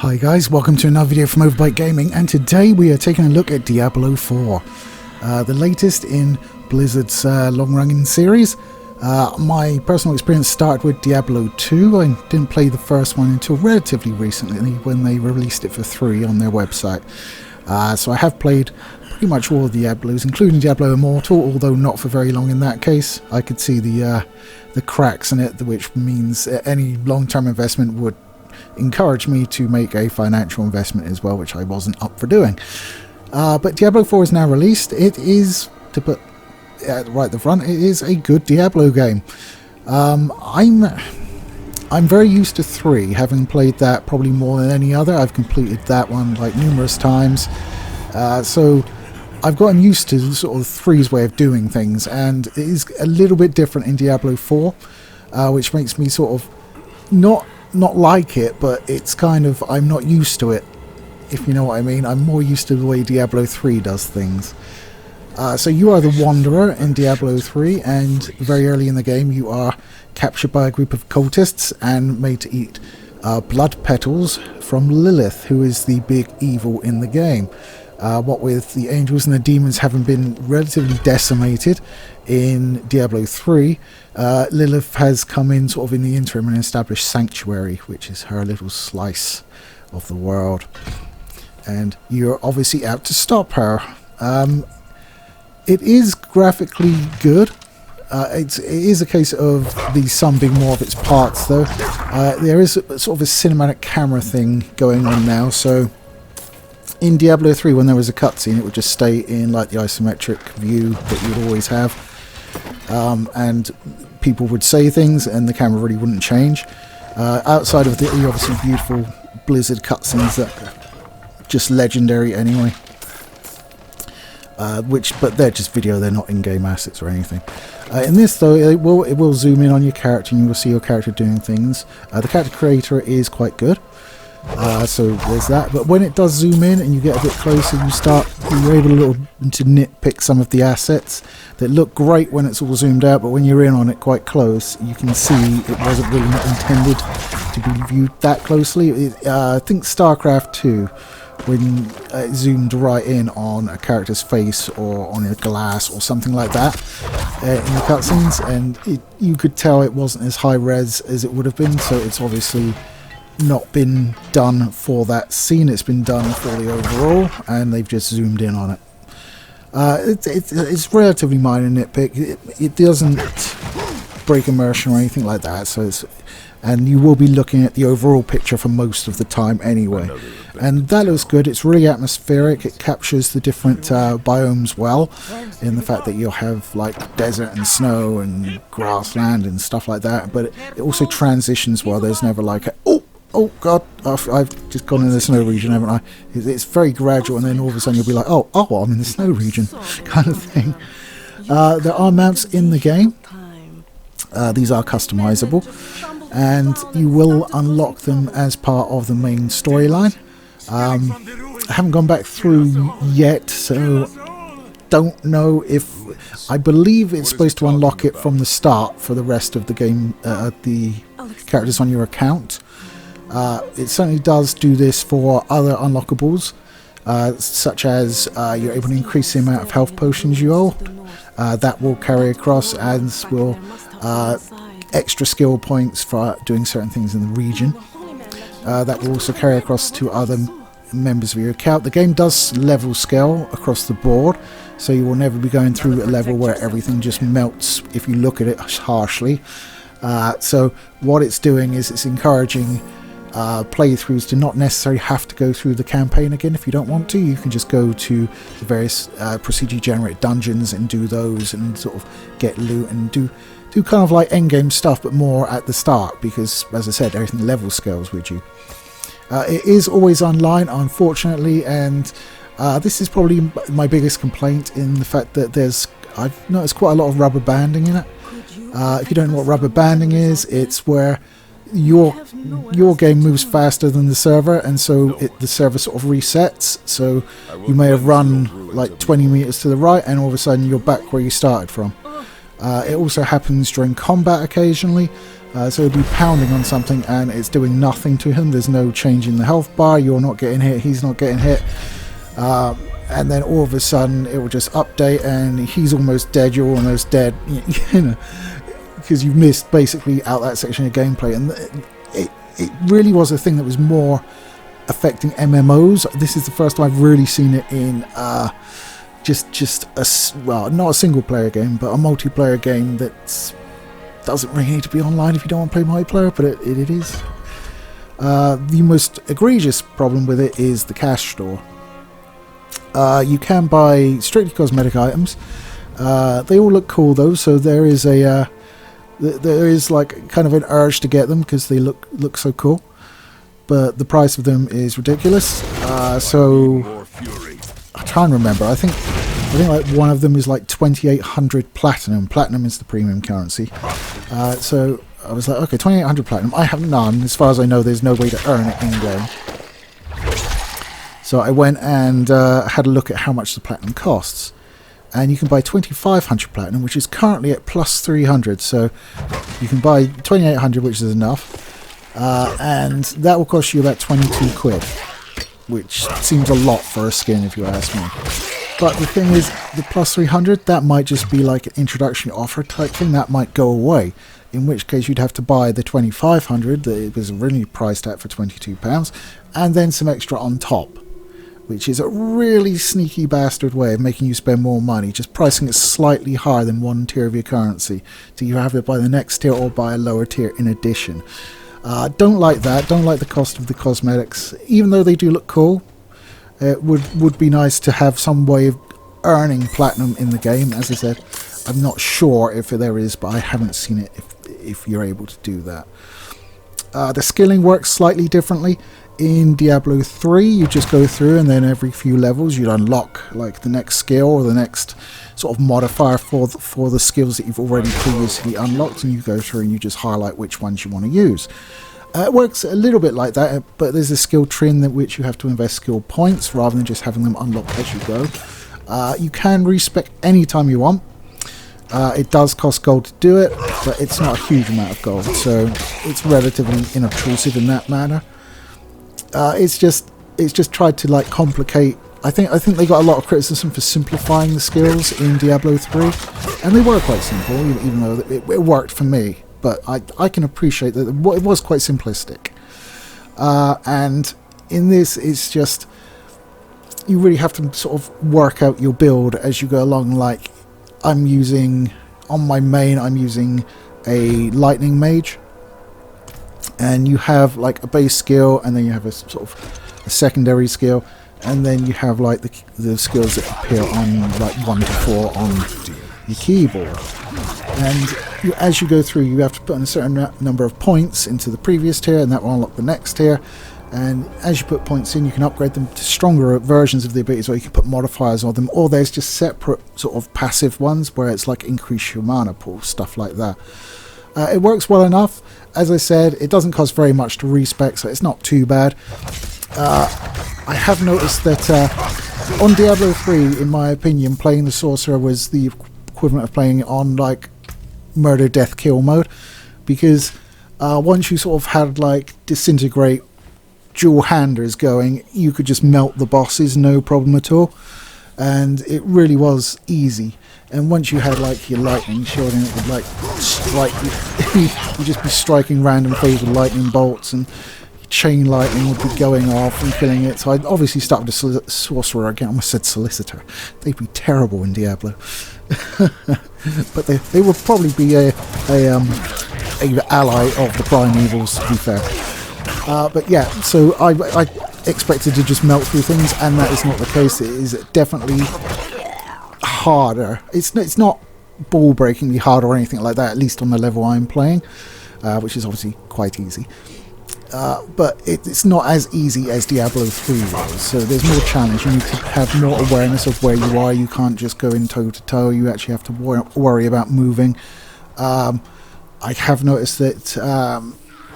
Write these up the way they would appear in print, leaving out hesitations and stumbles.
Hi guys, welcome to another video from Overbite Gaming, and today we are taking a look at Diablo 4, the latest in Blizzard's long-running series. My personal experience started with Diablo 2. I didn't play the first one until relatively recently when they released it for 3 on their website. So I have played pretty much all of the Diablos, including Diablo Immortal, although not for very long in that case. I could see the cracks in it, which means any long-term investment would encouraged me to make a financial investment as well, which I wasn't up for doing. But Diablo 4 is now released. It is, to put right at the front, it is a good Diablo game. I'm very used to 3, having played that probably more than any other. I've completed that one like numerous times, so I've gotten used to sort of 3's way of doing things, and it is a little bit different in Diablo 4, which makes me sort of not like it, but it's kind of, I'm not used to it, if you know what I mean. I'm more used to the way Diablo 3 does things. So you are the Wanderer in Diablo 3, and very early in the game you are captured by a group of cultists and made to eat blood petals from Lilith, who is the big evil in the game. What with the angels and the demons having been relatively decimated in Diablo 3, Lilith has come in sort of in the interim and established Sanctuary, which is her little slice of the world. And you're obviously out to stop her. It is graphically good. It is a case of the sum being more of its parts, though. There is sort of a cinematic camera thing going on now, so in Diablo 3, when there was a cutscene, it would just stay in like the isometric view that you would always have, and people would say things and the camera really wouldn't change. Outside of the obviously beautiful Blizzard cutscenes that are just legendary anyway, but they're just video, they're not in-game assets or anything. In this though, it will zoom in on your character and you will see your character doing things. The character creator is quite good. So there's that, but when it does zoom in and you get a bit closer, you're able to nitpick some of the assets that look great when it's all zoomed out, but when you're in on it quite close, you can see it wasn't really intended to be viewed that closely. I think StarCraft 2, when it zoomed right in on a character's face or on a glass or something like that in the cutscenes, and you could tell it wasn't as high res as it would have been, so it's obviously not been done for that scene. It's been done for the overall, and they've just zoomed in on it. It's relatively minor nitpick. It doesn't break immersion or anything like that, so and you will be looking at the overall picture for most of the time anyway, and that looks good. It's really atmospheric. It captures the different biomes well, in the fact that you'll have like desert and snow and grassland and stuff like that, but it also transitions well. There's never like oh god, I've just gone in the snow region, haven't I? It's very gradual, and then all of a sudden you'll be like, oh, I'm in the snow region, kind of thing. There are mounts in the game. These are customizable, and you will unlock them as part of the main storyline. I haven't gone back through yet, so don't know if... I believe it's supposed to unlock it from the start for the rest of the game, the characters on your account. It certainly does do this for other unlockables, such as you're able to increase the amount of health potions you hold. That will carry across, as will extra skill points for doing certain things in the region. That will also carry across to other members of your account. The game does level scale across the board, so you will never be going through a level where everything just melts if you look at it harshly. So what it's doing is it's encouraging playthroughs to not necessarily have to go through the campaign again. If you don't want to, you can just go to the various procedurally generated dungeons and do those and sort of get loot and do kind of like endgame stuff, but more at the start, because as I said, everything level scales with you. It is always online, unfortunately, and this is probably my biggest complaint, in the fact that I've noticed quite a lot of rubber banding in it. If you don't know what rubber banding is, it's where your game moves faster than the server, and so the server sort of resets. So you may have run like 20 meters to the right, and all of a sudden you're back where you started from. It also happens during combat occasionally. So he'll be pounding on something and it's doing nothing to him. There's no change in the health bar. You're not getting hit. He's not getting hit. And then all of a sudden it will just update and he's almost dead. You're almost dead. You know, because you've missed basically out that section of gameplay. And it really was a thing that was more affecting MMOs. This is the first time I've really seen it in well, not a single player game, but a multiplayer game that doesn't really need to be online if you don't want to play multiplayer, but it is. The most egregious problem with it is the cash store. You can buy strictly cosmetic items. They all look cool though, so there is like kind of an urge to get them because they look so cool. But the price of them is ridiculous. So I'm trying to remember. I think like one of them is like 2,800 platinum. Platinum is the premium currency. So I was like, okay, 2,800 platinum. I have none. As far as I know, there's no way to earn it in game. So I went and had a look at how much the platinum costs. And you can buy 2,500 platinum, which is currently at plus 300. So you can buy 2,800, which is enough. And that will cost you about 22 quid. Which seems a lot for a skin, if you ask me. But the thing is, the plus 300, that might just be like an introductory offer type thing. That might go away. In which case you'd have to buy the 2,500 that it was originally priced at for £22. And then some extra on top. Which is a really sneaky bastard way of making you spend more money. Just pricing it slightly higher than one tier of your currency. So you have it by the next tier or by a lower tier in addition. Don't like that. Don't like the cost of the cosmetics. Even though they do look cool. It would be nice to have some way of earning platinum in the game. As I said, I'm not sure if there is, but I haven't seen it if you're able to do that. The skilling works slightly differently. In Diablo 3, you just go through and then every few levels you'd unlock like the next skill or the next sort of modifier for the skills that you've already previously unlocked, and you go through and you just highlight which ones you want to use. It works a little bit like that, but there's a skill tree in which you have to invest skill points rather than just having them unlocked as you go. You can respec anytime you want. It does cost gold to do it, but it's not a huge amount of gold, so it's relatively inobtrusive in that manner. It's just tried to like complicate. I think they got a lot of criticism for simplifying the skills in Diablo 3, and they were quite simple, even though it worked for me. But I can appreciate that it was quite simplistic. And in this, it's just you really have to sort of work out your build as you go along. Like I'm using on my main, I'm using a lightning mage. And you have like a base skill, and then you have a sort of a secondary skill, and then you have like the skills that appear on like 1 to 4 on your keyboard. And as you go through, you have to put in a certain number of points into the previous tier, and that will unlock the next tier. And as you put points in, you can upgrade them to stronger versions of the abilities, or you can put modifiers on them, or there's just separate sort of passive ones where it's like increase your mana pool, stuff like that. It works well enough. As I said, it doesn't cost very much to respec, so it's not too bad. I have noticed that on Diablo 3, in my opinion, playing the Sorcerer was the equivalent of playing it on like murder, death, kill mode, because once you sort of had like disintegrate dual handers going, you could just melt the bosses, no problem at all, and it really was easy. And once you had like your lightning shield, and it would like strike you, you'd just be striking random foes with lightning bolts, and chain lightning would be going off and killing it. So I obviously started a sorcerer again. I almost said solicitor. They'd be terrible in Diablo, but they would probably be a ally of the primevals, to be fair. But yeah, so I expected to just melt through things, and that is not the case. It is definitely harder. It's not ball-breakingly hard or anything like that, at least on the level I'm playing, which is obviously quite easy. But it's not as easy as Diablo 3 was, so there's more challenge. You need to have more awareness of where you are. You can't just go in toe-to-toe. You actually have to worry about moving. I have noticed that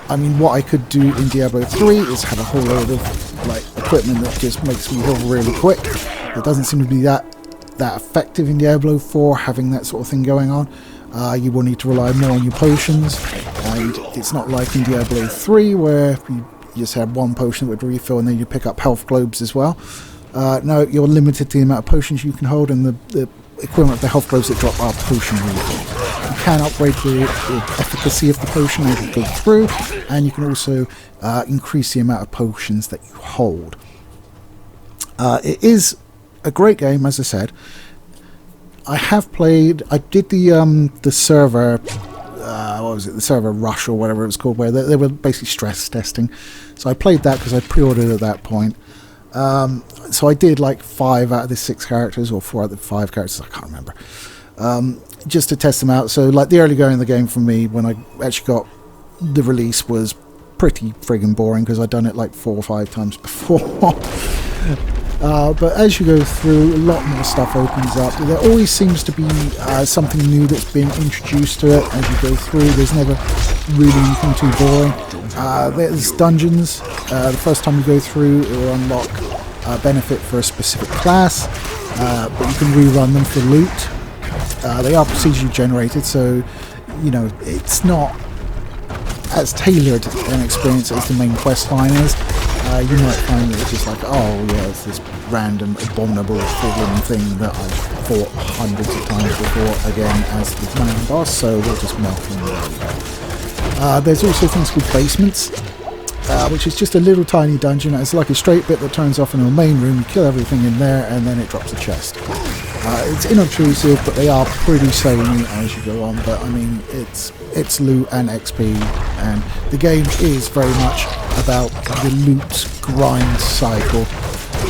I mean, what I could do in Diablo 3 is have a whole load of like equipment that just makes me heal really quick. It doesn't seem to be that effective in Diablo 4, having that sort of thing going on. You will need to rely more on your potions, and it's not like in Diablo 3 where you just have one potion that would refill and then you pick up health globes as well. No, you're limited to the amount of potions you can hold, and the equivalent of the health globes that drop are potion refills. You can upgrade the efficacy of the potion as you go through, and you can also increase the amount of potions that you hold. It is a great game, as I said. I did the server, what was it, the server rush or whatever it was called, where they were basically stress testing. So I played that because I pre-ordered at that point. So I did like 5 out of the 6 characters, or 4 out of the 5 characters, I can't remember, just to test them out. So like the early going of the game for me, when I actually got the release, was pretty friggin' boring because I'd done it like 4 or 5 times before. But as you go through, a lot more stuff opens up. There always seems to be something new that's been introduced to it as you go through. There's never really anything too boring. There's dungeons. The first time you go through, it will unlock a benefit for a specific class, but you can rerun them for loot. They are procedurally generated, so you know it's not as tailored an experience as the main quest line is. You might find that it's just like, oh yeah, it's this random abominable fallen thing that I've fought hundreds of times before, again as the main boss, so we'll just melt him there. There's also things called basements, which is just a little tiny dungeon. It's like a straight bit that turns off into a main room. You kill everything in there and then it drops a chest. It's inobtrusive, but they are pretty samey as you go on. But I mean, it's loot and XP, and the game is very much about the loot grind cycle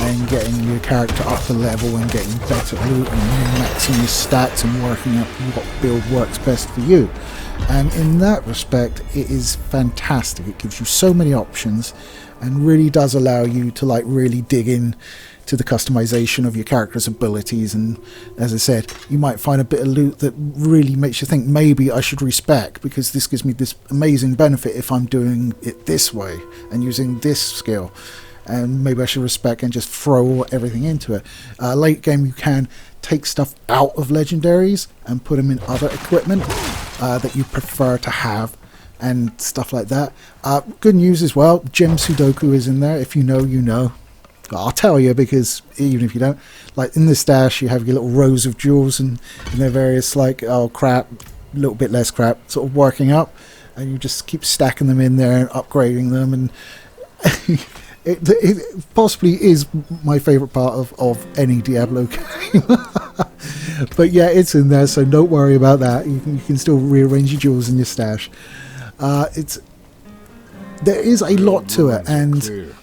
and getting your character up to level and getting better loot and maxing your stats and working out what build works best for you. And in that respect, it is fantastic. It gives you so many options and really does allow you to like really dig in to the customization of your character's abilities. And as I said, you might find a bit of loot that really makes you think maybe I should respec, because this gives me this amazing benefit if I'm doing it this way and using this skill, and maybe I should respec and just throw everything into it. Late game you can take stuff out of legendaries and put them in other equipment that you prefer to have and stuff like that. Good news as well, gem Sudoku is in there. If you know, you know. I'll tell you, because even if you don't, like in the stash you have your little rows of jewels and they're various like, oh crap, a little bit less crap, sort of working up, and you just keep stacking them in there and upgrading them, and it possibly is my favourite part of any Diablo game. But yeah, it's in there, so don't worry about that. You can still rearrange your jewels in your stash. There is a lot to it, and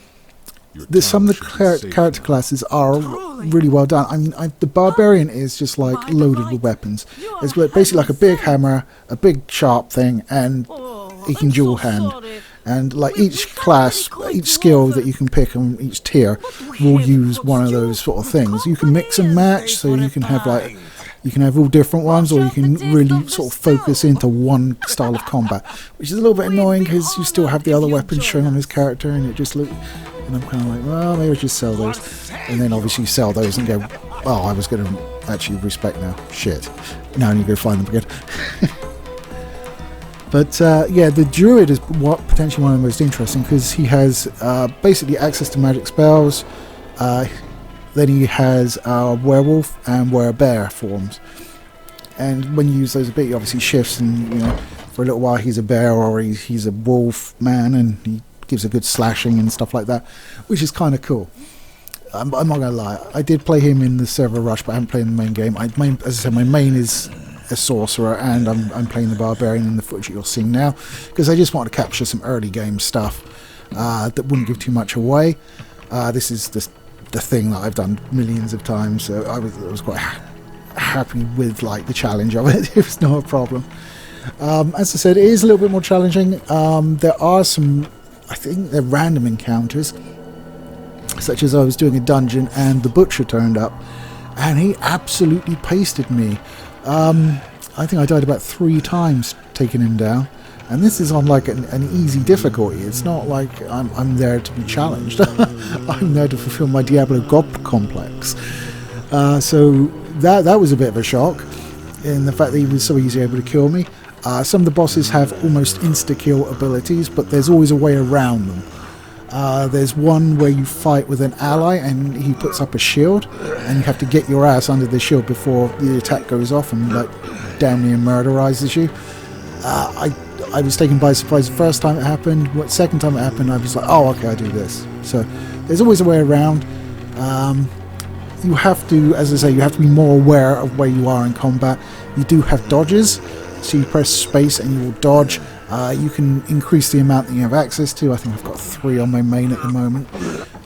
some of the character classes are really well done. I mean, the barbarian is just like loaded with weapons. It's basically like a big hammer, a big sharp thing, and he can dual hand. And like each class, each skill that you can pick on each tier will use one of those sort of things. You can mix and match, so you can have like, you can have all different ones, or you can really sort of focus into one style of combat, which is a little bit annoying because you still have the other weapons shown on his character, and it just looks. And I'm kind of like, well, maybe I should sell those. And then obviously you sell those and go, oh, I was going to actually respec now. Shit. Now I need to go find them again. But yeah, the druid is potentially one of the most interesting, because he has basically access to magic spells. Then he has werewolf and werebear forms. And when you use those a bit, he obviously shifts, and you know, for a little while he's a bear, or he's a wolf man, and he gives a good slashing and stuff like that, which is kind of cool. I'm not gonna lie, I did play him in the server rush, but I haven't played in the main game. As I said, my main is a sorcerer, and I'm playing the barbarian in the footage you're seeing now, because I just want to capture some early game stuff that wouldn't give too much away. This is the thing that I've done millions of times, so I was quite happy with like the challenge of it. It was not a problem. As I said, it is a little bit more challenging. There are some, I think they're random encounters, such as I was doing a dungeon and the butcher turned up and he absolutely pasted me. I think I died about 3 times taking him down, and this is on like an easy difficulty. It's not like I'm there to be challenged. I'm there to fulfill my Diablo God complex. So that was a bit of a shock. in the fact that he was so easily able to kill me. Some of the bosses have almost insta-kill abilities, but there's always a way around them. There's one where you fight with an ally and he puts up a shield, and you have to get your ass under the shield before the attack goes off and like damn near murderizes you. I was taken by surprise the first time it happened. Second time it happened, I was like, oh, okay, I do this. So there's always a way around. You have to, as I say, you have to be more aware of where you are in combat. You do have dodges, so you press space and you will dodge. You can increase the amount that you have access to. I think I've got 3 on my main at the moment.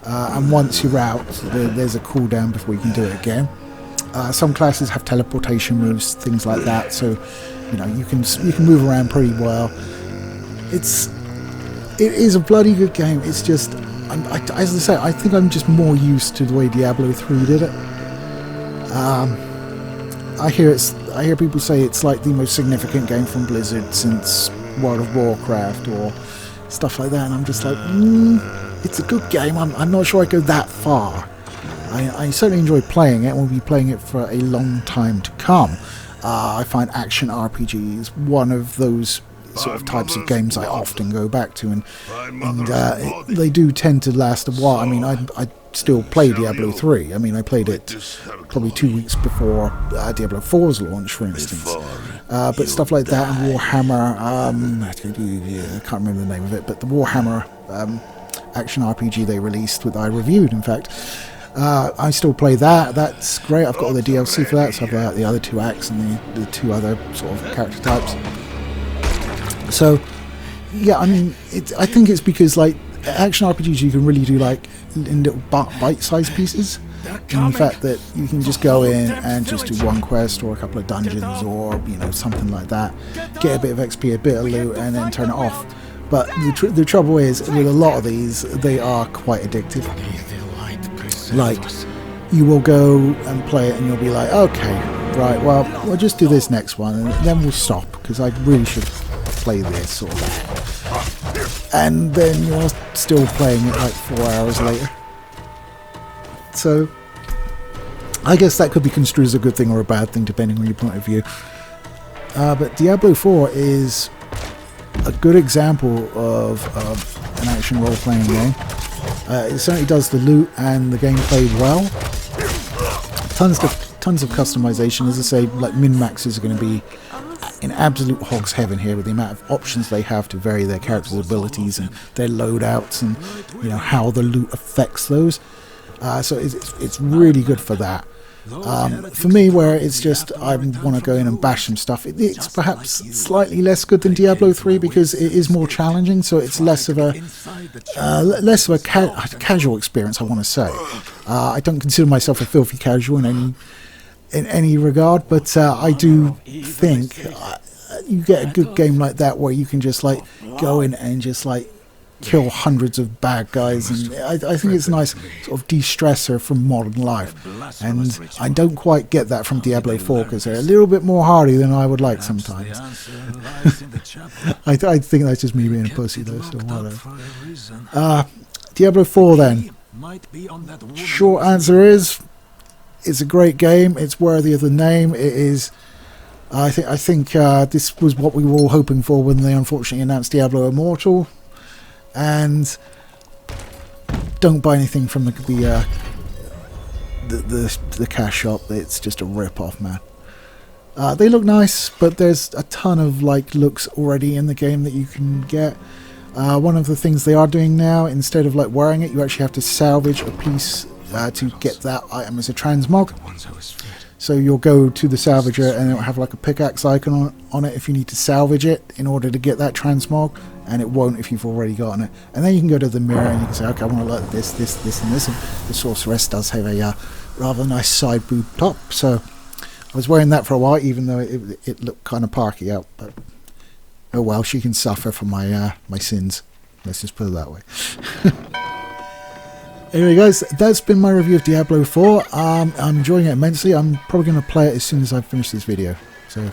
And once you're out, there's a cooldown before you can do it again. Some classes have teleportation moves, things like that. So, you know, you can move around pretty well. It is a bloody good game. It's just, as I say, I think I'm just more used to the way Diablo 3 did it. I hear people say it's like the most significant game from Blizzard since World of Warcraft or stuff like that, and I'm just like, it's a good game. I'm not sure I go that far. I certainly enjoy playing it, and we'll be playing it for a long time to come. I find action RPGs one of those sort of types of games I often go back to, and they do tend to last a while. I mean, I still play Diablo 3. I mean, I played it probably 2 weeks before Diablo 4's launch, for instance. But stuff like that, and Warhammer, I can't remember the name of it, but the Warhammer action RPG they released, that I reviewed, in fact. I still play that. That's great. I've got all the DLC for that, so I've got the other 2 acts and the 2 other sort of character types. So, yeah, I mean, I think it's because, like, action RPGs you can really do, like, in little bite-sized pieces. In the fact that you can just go in and just do one quest or a couple of dungeons or, you know, something like that. Get a bit of XP, a bit of loot, and then turn it off. But the trouble is, with a lot of these, they are quite addictive. Like, you will go and play it and you'll be like, okay, right, well, we'll just do this next one and then we'll stop because I really should play this or that. And then you're still playing it like 4 hours later. So, I guess that could be construed as a good thing or a bad thing depending on your point of view. But Diablo 4 is a good example of an action role-playing game. It certainly does the loot and the gameplay well. Tons of customization. As I say, like min-maxes are going to be in absolute hog's heaven here with the amount of options they have to vary their characters' abilities and their loadouts and, you know, how the loot affects those. So it's really good for that. For me, where it's just I want to go in and bash some stuff, it's perhaps slightly less good than Diablo 3 because it is more challenging, so it's less of a casual experience, I want to say. I don't consider myself a filthy casual in any regard, but I do think you get a good game like that where you can just like go in and just like kill hundreds of bad guys, and I think it's a nice sort of de-stressor from modern life, and I don't quite get that from Diablo 4 because they're a little bit more hardy than I would like sometimes. I think that's just me being a pussy though, so whatever. Diablo 4 then. Short answer is, it's a great game, it's worthy of the name, it is. I think this was what we were all hoping for when they unfortunately announced Diablo Immortal. And don't buy anything from the cash shop. It's just a rip-off, man. They look nice, but there's a ton of like looks already in the game that you can get. One of the things they are doing now, instead of like wearing it, you actually have to salvage a piece to get that item as a transmog. So you'll go to the salvager and it'll have like a pickaxe icon on it if you need to salvage it in order to get that transmog, and it won't if you've already gotten it. And then you can go to the mirror and you can say, okay, I want to look this, and this. And the sorceress does have a rather nice side boob top. So I was wearing that for a while, even though it looked kind of parky out. But oh well, she can suffer for my sins. Let's just put it that way. Anyway guys, that's been my review of Diablo 4. I'm enjoying it immensely. I'm probably going to play it as soon as I finish this video. So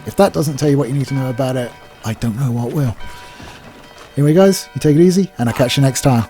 if that doesn't tell you what you need to know about it, I don't know what will. Anyway guys, you take it easy, and I'll catch you next time.